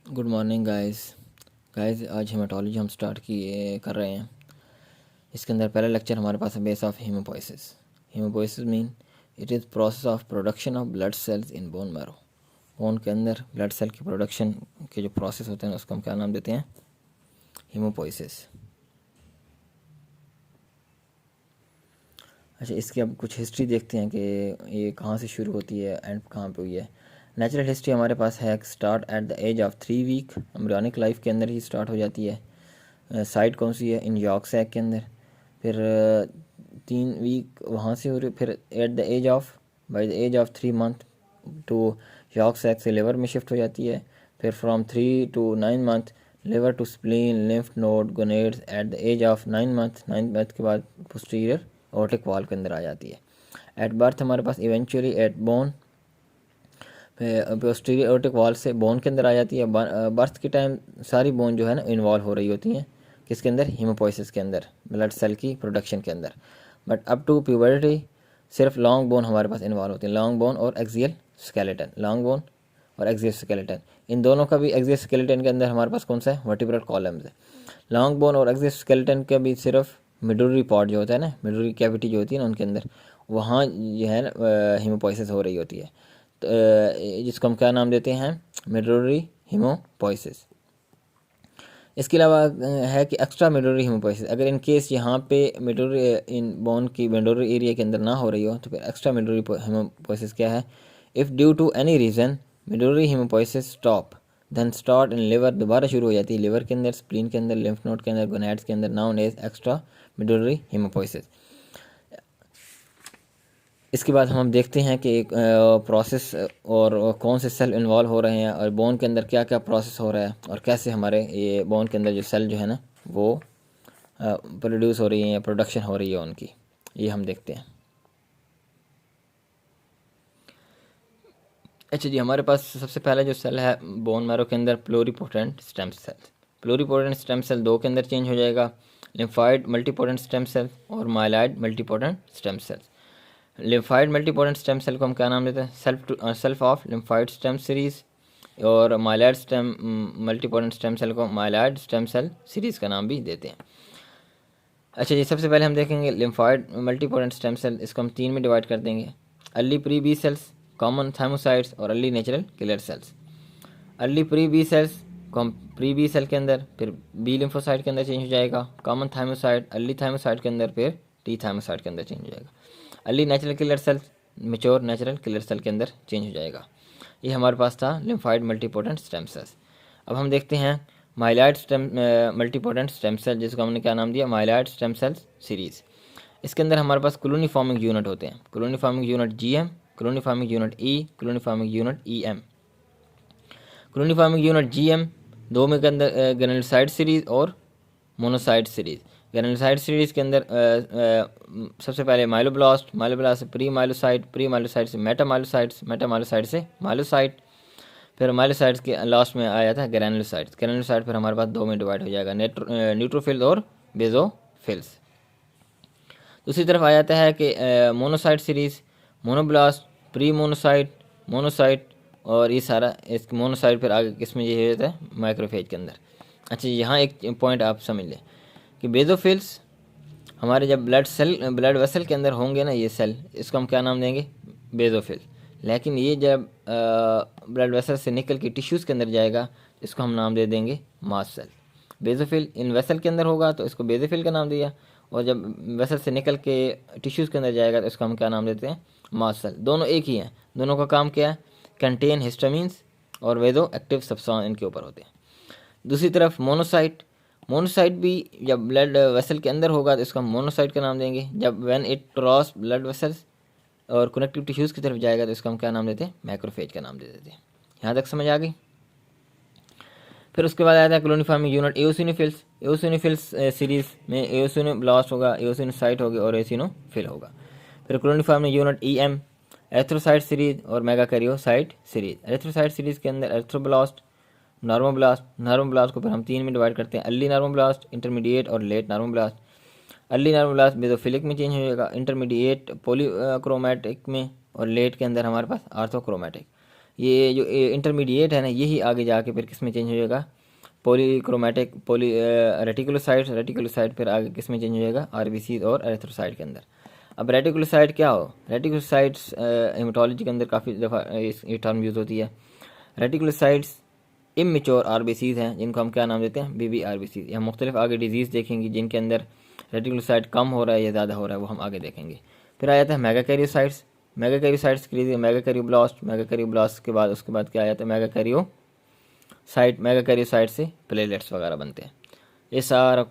Good morning guys आज haematology हम start किए कर रहे हैं। इसके अंदर पहला लेक्चर हमारे पास है base of haemopoiesis. Haemopoiesis mean it is process of production of blood cells in bone marrow. Bone के अंदर ब्लड सेल की प्रोडक्शन के जो प्रोसेस होते हैं उसको हम क्या नाम देते हैं? हीमोपोइसिस। अच्छा, इसकी अब कुछ हिस्ट्री देखते हैं कि ये कहाँ से शुरू होती है एंड कहाँ पे हुई है। नेचुरल हिस्ट्री हमारे पास है start at the age of 3 week, embryonic life के अंदर ही स्टार्ट हो जाती है। साइट कौन सी है? इन यॉर्क सैक के अंदर। फिर 3 वीक वहाँ से हो रही, फिर at the age of by the age of 3 month to yolk sac से लिवर में शिफ्ट हो जाती है। फिर from 3 to 9 month liver to spleen lymph node gonads at the age of 9 month. 9 month के बाद पोस्टीरियर ऑर्टिक वॉल के अंदर आ जाती है। एट बर्थ हमारे पास eventually at bone, posterior aortic wall से बोन के अंदर आ जाती है। बर्थ के टाइम सारी बोन जो है ना इन्वॉल्व हो रही होती हैं किसके अंदर? हीमोपोइसिस के अंदर, ब्लड सेल की प्रोडक्शन के अंदर। बट अप टू प्यूबर्टी सिर्फ लॉन्ग बोन हमारे पास इन्वॉल्व होती है, लॉन्ग बोन और एक्सियल स्केलेटन। लॉन्ग बोन और एक्सियल स्केलेटन, इन दोनों का भी एक्सियल स्केलेटन के अंदर हमारे पास कौन सा है? वर्टिब्रल कॉलम्स है। लॉन्ग बोन और एक्सियल स्केलेटन का भी सिर्फ मिडुलरी पॉट जो होता है ना, मिडुलरी कैविटी जो होती है ना उनके अंदर, वहाँ जो है ना हीमोपोइसिस हो रही होती है। तो जिसको हम क्या नाम देते हैं? मिडुलरी हीमोपोइसिस। इसके अलावा है कि एक्स्ट्रा मिडुलरी हीमोपोइसिस। अगर इन केस यहाँ पे मिडुलरी इन बोन की मिडुलरी एरिया के अंदर ना हो रही हो तो फिर एक्स्ट्रा मिडुलरी हीमोपोइसिस क्या है? If due to any reason medullary haemopoiesis stop then start in liver, दोबारा शुरू हो जाती है लिवर के अंदर, स्प्लीन के अंदर, लिम्फ नोड के अंदर, गोनैड्स के अंदर, नाउन एज एक्स्ट्रा मिडुलरी हीमोपोइसिस। इसके बाद हम देखते हैं कि एक प्रोसेस और कौन से सेल इन्वॉल्व हो रहे हैं और बोन के अंदर क्या क्या प्रोसेस हो रहा है और कैसे हमारे ये बोन के अंदर जो सेल जो है ना वो प्रोड्यूस हो रही है या प्रोडक्शन हो रही है उनकी, ये हम देखते हैं। अच्छा जी, हमारे पास सबसे पहला जो सेल है बोन मैरो के अंदर pluripotent stem cell. Pluripotent stem cell दो के अंदर चेंज हो जाएगा, लिम्फाइड मल्टीपोटेंट स्टेम सेल और myeloid multipotent stem cell. Lymphoid multipotent stem cell को हम क्या नाम देते हैं? Self of lymphoid stem series. और myeloid stem multipotent stem cell को माइलाइड स्टेम सेल सीरीज का नाम भी देते हैं। अच्छा जी, सबसे पहले हम देखेंगे लिम्फाइड मल्टीपोटेंट स्टेम सेल। इसको हम 3 में डिवाइड कर देंगे, early pre B cells, common thymocytes और early natural killer cells. Early pre B cells को हम प्री बी सेल के अंदर, फिर बी लिम्फोसाइट के अंदर चेंज हो जाएगा, कॉमन थाइमोसाइट अर्ली थाइमोसाइट के अंदर, फिर टी थाइमोसाइट के अंदर चेंज हो जाएगा। Early natural killer cells mature natural killer cell के अंदर चेंज हो जाएगा। ये हमारे पास था लिम्फाइड मल्टीपोटेंट स्टेम सेल्स। अब हम देखते हैं myeloid stem multipotent stem cell, जिसको हमने क्या नाम दिया? Myeloid stem cell series. इसके अंदर हमारे पास कॉलोनी फॉर्मिंग यूनिट होते हैं, colony forming unit GM, colony forming unit E, colony forming unit EM. Colony forming unit GM दो में के अंदर ग्रेनुलोसाइड सीरीज और मोनोसाइड सीरीज। ग्रेनुलोसाइड सीरीज के अंदर सबसे पहले माइलोब्लास्ट, माइलोब्लास्ट से प्री माइलोसाइट, प्री माइलोसाइट से मेटामाइलोसाइट्स, मेटामाइलोसाइट से माइलोसाइट, फिर माइलोसाइट्स के लास्ट में आया था ग्रेनुलोसाइट्स। ग्रेनुलोसाइट फिर हमारे पास दो में डिवाइड हो जाएगा, न्यूट्रोफिल और बेजोफिल्स। दूसरी तरफ आ जाता है कि monocyte series, monoblast, pre monocyte, monocyte और ये सारा इस मोनोसाइट फिर आगे किस में ये होता है? माइक्रोफेज के अंदर। अच्छा, यहाँ एक पॉइंट आप समझ लें कि बेजोफिल्स हमारे जब ब्लड वेसल के अंदर होंगे ना ये सेल, इसको हम क्या नाम देंगे? बेजोफिल। लेकिन ये जब ब्लड वेसल से निकल के टिश्यूज़ के अंदर जाएगा इसको हम नाम दे देंगे mast cell. Basophil in vessel के अंदर होगा तो इसको बेजोफिल का नाम दिया, और जब वेसल से निकल के टिश्यूज़ के अंदर जाएगा तो इसको हम क्या नाम देते हैं? Mast cell. दोनों एक ही हैं, दोनों का काम क्या है? कंटेन हिस्टामीन्स और वेदो एक्टिव सब्सटेंस इनके ऊपर होते हैं। दूसरी तरफ मोनोसाइट, मोनोसाइट भी जब ब्लड वेसल के अंदर होगा तो इसको हम मोनोसाइट का नाम देंगे। जब when it cross blood vessels और कनेक्टिव टिश्यूज़ की तरफ जाएगा तो इसको हम क्या नाम देते हैं? मैक्रोफेज का नाम दे देते हैं। यहाँ तक समझ आ गई? फिर उसके बाद आता है कॉलोनी फॉर्मिंग यूनिट एओसिनोफिल्स। एओसिनोफिल्स सीरीज में एओसिनोब्लास्ट होगा, एओसिनोसाइट होगी और एओसिनोफिल होगा। फिर colony forming unit EM, erythrocyte series और मेगाकैरियोसाइट सीरीज। एरिथ्रोसाइट सीरीज के अंदर एरिथ्रोब्लास्ट, नॉर्मोब्लास्ट। नॉर्मोब्लास्ट को फिर हम 3 में डिवाइड करते हैं, अर्ली नॉर्मोब्लास्ट, इंटरमीडिएट और लेट नॉर्मोब्लास्ट। अर्ली नॉर्मोब्लास्ट बेजोफिलिक में चेंज हो जाएगा, इंटरमीडिएट पॉलीक्रोमैटिक में और लेट के अंदर हमारे पास आर्थोक्रोमैटिक। ये जो इंटरमीडिएट है ना, यही आगे जाके फिर किस में चेंज हो जाएगा, पॉलीक्रोमेटिक रेटिकुलोसाइट, रेटिकुलोसाइट फिर आगे किस में चेंज हो जाएगा, आरबीसी और एरिथ्रोसाइट के अंदर। अब रेटिकुलोसाइट क्या हो, रेटिकुलोसाइट्स हेमाटोलॉजी के अंदर काफ़ी दफ़ा ये टर्म यूज़ होती है। रेटिकुलोसाइट्स इमेच्योर आरबीसीज हैं, जिनको हम क्या नाम देते हैं, बीबी आरबीसी। हम मुख्तलिफ आगे डिजीज़ देखेंगे जिनके अंदर रेटिकुलोसाइट कम हो रहा है या ज़्यादा हो रहा है, वो हम आगे देखेंगे। फिर आ जाता है मेगाकैरियोसाइट्स। मेगाकैरियोसाइट्स के लिए मेगाकैरियोब्लास्ट, मेगाकैरियोब्लास्ट के बाद उसके बाद क्या आ जाता है, मेगाकैरियोसाइट। मेगाकैरियोसाइट से प्लेटलेट्स वगैरह बनते हैं। ये सारा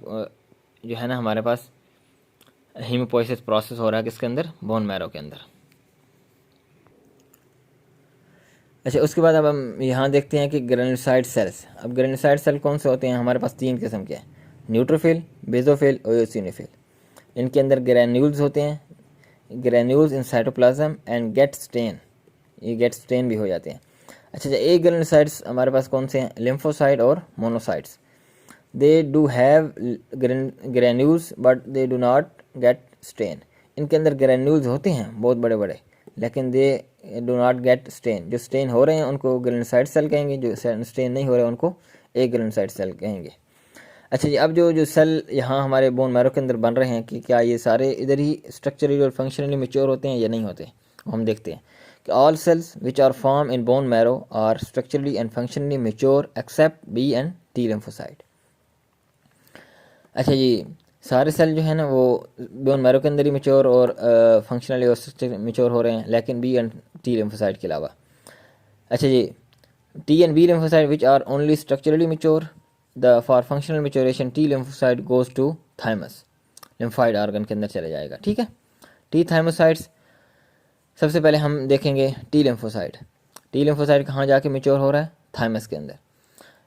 जो है ना हमारे पास हीमोपोइसिस प्रोसेस हो रहा है किसके अंदर, बोन मैरो के अंदर। अच्छा, उसके बाद अब हम यहाँ देखते हैं कि ग्रेनुलोसाइट सेल्स। अब ग्रेनुलोसाइट सेल कौन से होते हैं, हमारे पास 3 किस्म के हैं, न्यूट्रोफिल, बेसोफिल और एओसिनोफिल। इनके अंदर ग्रैन्यूल्स होते हैं, granules in cytoplasm and get stain, ये गेट स्टेन भी हो जाते हैं। अच्छा, एक ग्रेनुलोसाइट्स हमारे पास कौन से हैं, लिम्फोसाइट और monocytes. They do have granules but they do not get stain. इनके अंदर ग्रैन्यूल्स होते हैं बहुत बड़े बड़े, लेकिन they do not get stain. जो स्टेन हो रहे हैं उनको ग्रेनुलोसाइट सेल कहेंगे, जो स्टेन नहीं हो रहे हैं उनको एक ग्रेनुलोसाइट सेल कहेंगे। अच्छा जी, अब जो सेल यहाँ हमारे बोन मैरो के अंदर बन रहे हैं कि क्या ये सारे इधर ही स्ट्रक्चरली और फंक्शनली मैच्योर होते हैं या नहीं होते, हम देखते हैं कि all cells which are form in bone marrow are structurally and functionally mature except B and T lymphocyte. अच्छा जी, सारे सेल जो है ना वो बोन मैरो के अंदर ही मैच्योर और फंक्शनली और स्ट्रक्चर मैच्योर हो रहे हैं, लेकिन बी एंड टी लिम्फोसाइट के अलावा। अच्छा जी, T and B lymphocyte which are only structurally mature, the for functional maturation T lymphocyte goes to thymus, lymphoid organ के अंदर चले जाएगा। ठीक है, टी थाइमोसाइट्स सबसे पहले हम देखेंगे टी लिम्फोसाइट। टी लिम्फोसाइट कहाँ जाके मैच्योर हो रहा है, थाइमस के अंदर।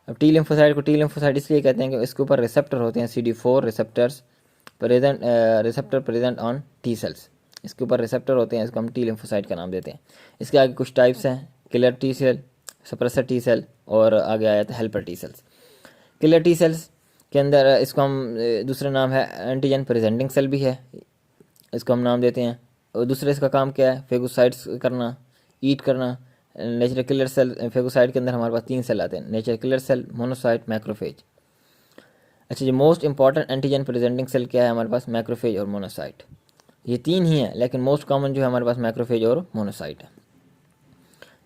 अब टी लिम्फोसाइट को टी लिम्फोसाइट इसलिए कहते हैं कि इसके ऊपर रिसेप्टर होते हैं, CD4 receptors present, receptor present on T cells. इसके ऊपर रिसेप्टर होते हैं, इसको हम टी लिम्फोसाइट का नाम देते हैं। इसके आगे कुछ टाइप्स हैं, killer T cell, suppressor T cell और आगे आया था helper T cells. Killer T cells के अंदर इसको हम दूसरा नाम है एंटीजन प्रेजेंटिंग सेल भी है, इसको हम नाम देते हैं। और दूसरा इसका काम क्या है, फेगोसाइट्स करना, ईट करना। नेचुरल किलर सेल, फेगोसाइट के अंदर हमारे पास 3 सेल आते हैं, natural killer cell, monocyte, macrophage. अच्छा जी, most important antigen presenting cell क्या है हमारे पास, मैक्रोफेज और मोनोसाइट। ये 3 ही हैं, लेकिन मोस्ट कॉमन जो है हमारे पास मैक्रोफेज और मोनोसाइट है।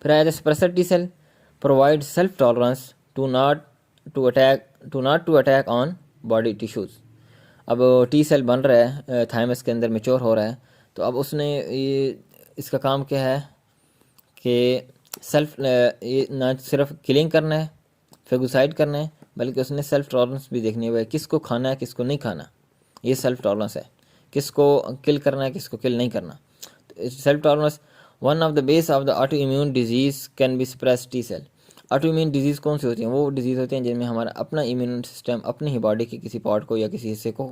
फिर आया था suppressor T cell, provide self tolerance to not to attack on body tissues. अब टी सेल बन रहा है थाइमस के अंदर, मैच्योर हो रहा है, तो अब उसने ये इसका काम क्या है कि सेल्फ ये ना सिर्फ किलिंग करना है, फेगोसाइड करना है, बल्कि उसने सेल्फ टॉलरेंस भी देखनी है, किसको खाना है किसको नहीं खाना। ये सेल्फ टॉलरेंस है, किसको किल करना है किसको किल नहीं करना। तो self tolerance one of the base of the autoimmune disease can be suppress T cell. Autoimmune disease कौन सी होती हैं, वो डिजीज़ होती हैं जिनमें हमारा अपना इम्यून सिस्टम अपनी ही बॉडी के किसी पार्ट को या किसी हिस्से को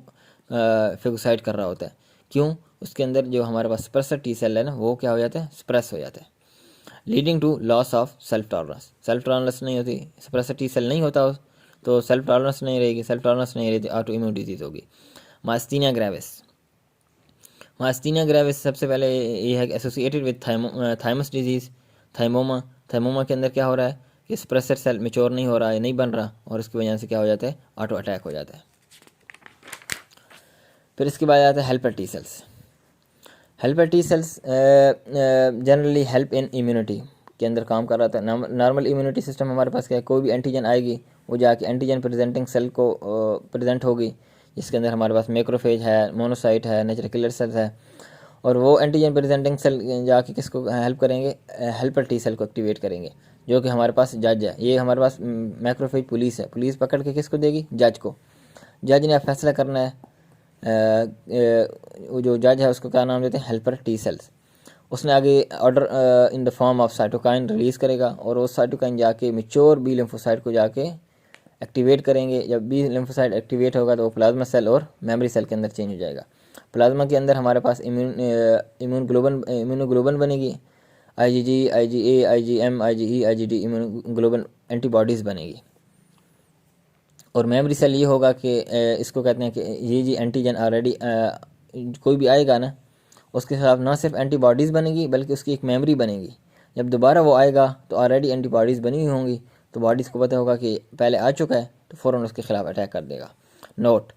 फेगोसाइड कर रहा होता है। क्यों, उसके अंदर जो हमारे पास सप्रेसर टी सेल है ना, वो क्या हो जाता है, सप्रेस हो जाता है, leading to loss of self tolerance. Self tolerance नहीं होती, सप्रेसर टी सेल नहीं होता तो सेल्फ टॉलरेंस नहीं रहेगी, सेल्फ टॉलरेंस नहीं रहती, ऑटो इम्यून डिजीज़ होगी। मास्टीनिया ग्रेविस, मास्टीनिया ग्रेविस सबसे पहले ये है associated with thymus disease, thymoma. Thymoma के अंदर क्या हो रहा है कि सप्रेसर सेल मैच्योर नहीं हो रहा है, नहीं बन रहा, और इसकी वजह से क्या हो जाता है, ऑटो अटैक हो जाता है। फिर इसके बाद आता है helper T sales. Helper T sales generally help in immunity के अंदर काम कर रहा था। नॉर्मल इम्यूनिटी सिस्टम हमारे पास क्या है, कोई भी एंटीजन आएगी वो जाके एंटीजन प्रेजेंटिंग सेल को प्रेजेंट होगी, जिसके अंदर हमारे पास मैक्रोफेज है, मोनोसाइट है, नेचुरल किलर सेल्स है, और वो एंटीजन प्रेजेंटिंग सेल जाके किसको हेल्प करेंगे, हेल्पर टी सेल को एक्टिवेट करेंगे, जो कि हमारे पास जज है। ये हमारे पास मैक्रोफेज पुलिस है, पुलिस पकड़ के किसको देगी, जज को। जज ने फैसला करना है, वो जो जज है उसको क्या नाम देते हैं, हेल्पर टी सेल्स। उसने आगे order in the form of cytokine release करेगा, और वो साइटोकाइन जाके मैच्योर बी लिम्फोसाइट को जाके एक्टिवेट करेंगे। जब बी लिम्फोसाइट एक्टिवेट होगा तो वो प्लाज्मा सेल और मेमोरी सेल के अंदर चेंज हो जाएगा। प्लाज्मा के अंदर हमारे पास इम्यूनोग्लोबन बनेगी, IgG, IgA, IgM, IgE, IgD immunoglobulin antibodies बनेगी। और मेमोरी सेल ये होगा कि इसको कहते हैं कि ये जी एंटीजन ऑलरेडी कोई भी आएगा ना, उसके खिलाफ ना सिर्फ एंटीबॉडीज़ बनेगी बल्कि उसकी एक मेमोरी बनेगी, जब दोबारा वो आएगा तो ऑलरेडी एंटीबॉडीज़ बनी हुई होंगी, तो बॉडीज़ को पता होगा कि पहले आ चुका है, तो फ़ौरन उसके खिलाफ अटैक कर देगा। Note,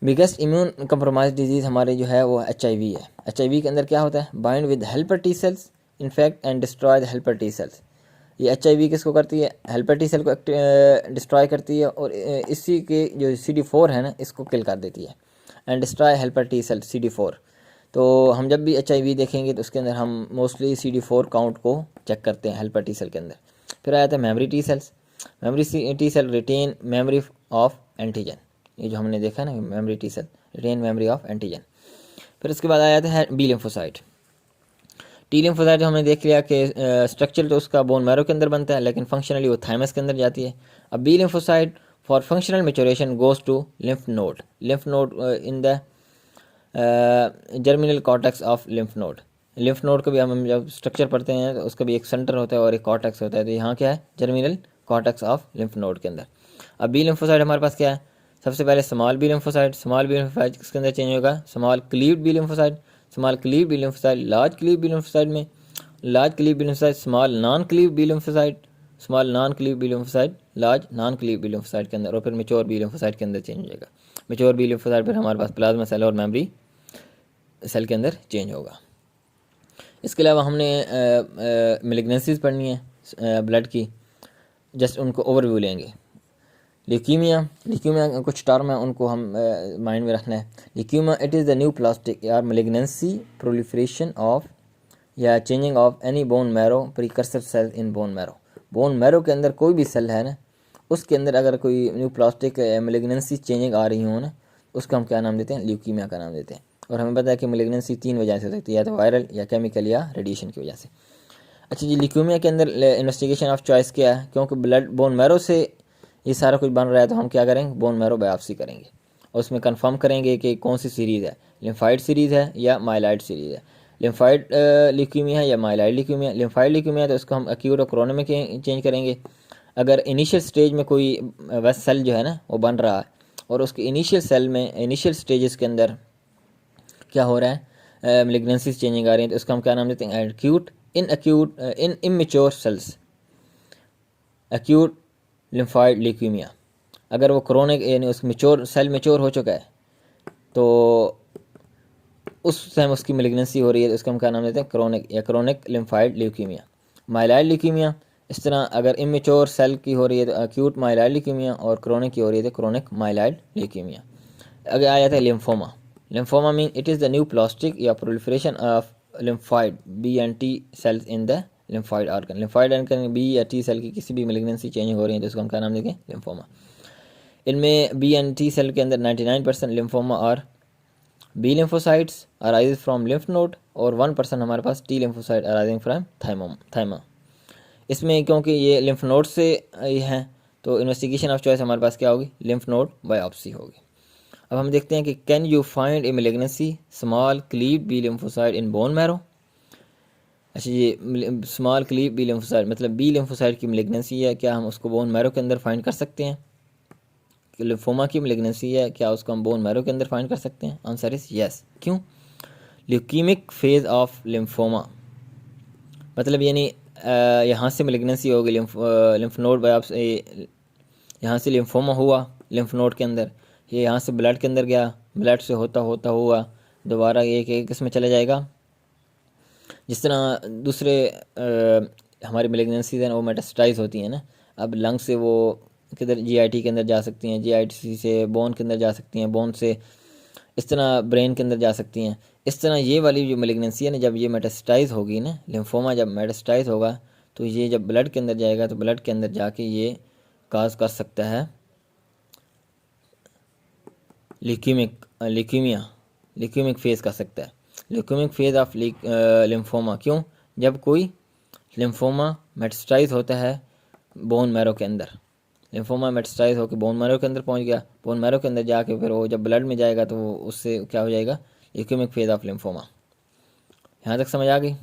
biggest immune compromise disease हमारे जो है वो HIV है। HIV के अंदर क्या होता है, bind with helper T sales infect and destroy the helper T sales. ये HIV किसको करती है, हेल्पर टी सेल को डिस्ट्रॉय करती है, और इसी के जो CD4 है ना, इसको किल कर देती है। And destroy helper T cell CD4। तो हम जब भी HIV देखेंगे तो उसके अंदर हम मोस्टली CD4 काउंट को चेक करते हैं हेल्पर टी सेल के अंदर। फिर आया था memory T cells. Memory T cell retain memory of antigen, ये जो हमने देखा ना, memory T cell retain memory of antigen. फिर उसके बाद आया था बी लिम्फोसाइट। टी लिम्फोसाइट जो हमने देख लिया कि स्ट्रक्चर तो उसका बोन मैरो के अंदर बनता है, लेकिन फंक्शनली वो थाइमस के अंदर जाती है। अब B lymphocyte for functional maturation goes to lymph node in the germinal cortex of lymph node. Lymph node को भी हम जब स्ट्रक्चर पढ़ते हैं तो उसका भी एक सेंटर होता है और एक कॉर्टेक्स होता है, तो यहाँ क्या है, germinal cortex of lymph node के अंदर। अब बी लिम्फोसाइट हमारे पास क्या है, सबसे पहले small B lymphocyte. Small B lymphocyte किसके अंदर चेंज होगा, small cleaved B lymphocyte. Small cleave B lymphocyte large cleave B lymphocyte में, large cleave B lymphocyte small non cleave B lymphocyte, small non cleave B lymphocyte large non cleave B lymphocyte के अंदर, और फिर mature B lymphocyte के अंदर change हो जाएगा। Mature B lymphocyte फिर हमारे पास प्लाज्मा सेल और मेमोरी सेल के अंदर चेंज होगा। इसके अलावा हमने मेलिग्नेंसीज पढ़नी है ब्लड की, जस्ट उनको ओवरव्यू लेंगे। ल्यूकीमिया कुछ टर्म है, उनको हम माइंड में रखना है। Leukaemia it is the neoplastic या मेलिग्नेंसी प्रोलिफरेशन ऑफ या changing of any bone marrow precursor cell in bone marrow. Bone marrow के अंदर कोई भी सेल है ना, उसके अंदर अगर कोई न्यू प्लास्टिक मेलिग्नेंसी चेंजिंग आ रही हो ना, उसको हम क्या नाम देते हैं, ल्यूकीमिया का नाम देते हैं। और हमें पता है कि मेलिग्नेंसी 3 वजह से हो सकती है, या तो वायरल या केमिकल या रेडिएशन की वजह से। अच्छा जी, ल्यूकीमिया के अंदर इन्वेस्टिगेशन ऑफ चॉइस क्या है, क्योंकि ब्लड बोन मैरो से ये सारा कुछ बन रहा है, तो हम क्या करेंगे, बोन मैरो बायोप्सी करेंगे और उसमें कंफर्म करेंगे कि कौन सी सीरीज़ है, लिम्फाइड सीरीज़ है या माइलाइड सीरीज़ है। लिम्फाइड ल्यूकीमिया है या माइलाइड ल्यूकीमिया। लिम्फाइड ल्यूकीमिया तो उसको हम एक्यूट और क्रोनिक में चेंज करेंगे। अगर इनिशियल स्टेज में कोई वेस्ट सेल जो है ना वो बन रहा है, और उसके इनिशियल सेल में इनिशियल स्टेजेस के अंदर क्या हो रहा है, मेलिग्नेंसीज चेंजिंग आ रही है, तो उसका हम क्या नाम देते हैं, acute in immature cells acute lymphoid leukaemia. अगर वो क्रोनिक यानी उस मेच्योर सेल मेच्योर हो चुका है, तो उस टाइम उसकी मेलिग्नेंसी हो रही है, तो उसका हम क्या नाम देते हैं, क्रोनिक या क्रोनिक लिम्फाइड ल्यूकीमिया। माइलाइड ल्यूकीमिया इस तरह अगर इमेच्योर सेल की हो रही है तो एक्यूट माइलाइड ल्यूकीमिया, और क्रोनिक की हो रही है तो क्रोनिक माइलाइड ल्यूकीमिया। अगर आ जाता है lymphoma. Lymphoma mean it is the neoplastic या proliferation of lymphoid B and T cells in the lymphoid organ. Lymphoid organ B या टी सेल की किसी भी मेलिग्नेंसी चेंज हो रही है तो उसको हम क्या नाम देंगे, लिम्फोमा। इनमें बी एंड टी सेल के अंदर 99% लिम्फोमा और B lymphocytes arise from lymph node, और 1% हमारे पास T lymphocyte arising from thymus. इसमें क्योंकि ये लिम्फ नोड से ये हैं, तो इन्वेस्टिगेशन ऑफ चॉइस हमारे पास क्या होगी, लिम्फ नोड बायोप्सी होगी। अब हम देखते हैं कि can you find a malignancy small cleave B lymphocyte in bone marrow. अच्छा, ये स्मॉल क्लीव बी लिम्फोसाइट मतलब बी लिम्फोसाइट की मेलिग्नेंसी है, क्या हम उसको बोन मैरो के अंदर फाइंड कर सकते हैं। लिम्फोमा की मेलिग्नेंसी है, क्या उसको हम बोन मैरो के अंदर फाइंड कर सकते हैं। Answer is yes. क्यों, ल्यूकीमिक फेज ऑफ लिम्फोमा मतलब यानी यहाँ से मेलिग्नेंसी होगी, लिम्फ नोड बायोप्सी, यहाँ से लिम्फोमा हुआ लिम्फ नोड के अंदर, ये यहाँ से ब्लड के अंदर गया, ब्लड से होता होता हुआ दोबारा ये किस में चला जाएगा। जिस तरह दूसरे हमारी मेलिग्नेंसीज हैं वो मेटास्टाइज होती हैं ना, अब लंग से वो किधर जीआईटी के अंदर जा सकती हैं, जीआईटी से बोन के अंदर जा सकती हैं, बोन से इस तरह ब्रेन के अंदर जा सकती हैं। इस तरह ये वाली जो मेलिग्नेंसी है ना, जब ये मेटास्टाइज होगी ना, लिम्फोमा जब मेटास्टाइज होगा तो ये जब ब्लड के अंदर जाएगा तो ब्लड के अंदर जाके ये काज कर सकता है ल्यूकीमिक फेज कर सकता है, ल्यूकीमिक फेज ऑफ लिम्फोमा। क्यों, जब कोई लिम्फोमा मेटास्टाइज होता है बोन मैरो के अंदर, लिम्फोमा मेटास्टाइज होकर बोन मैरो के अंदर पहुंच गया, बोन मैरो के अंदर जाके फिर वो जब ब्लड में जाएगा तो वो उससे क्या हो जाएगा, ल्यूकीमिक फेज ऑफ लिम्फोमा। यहाँ तक समझ आ गई।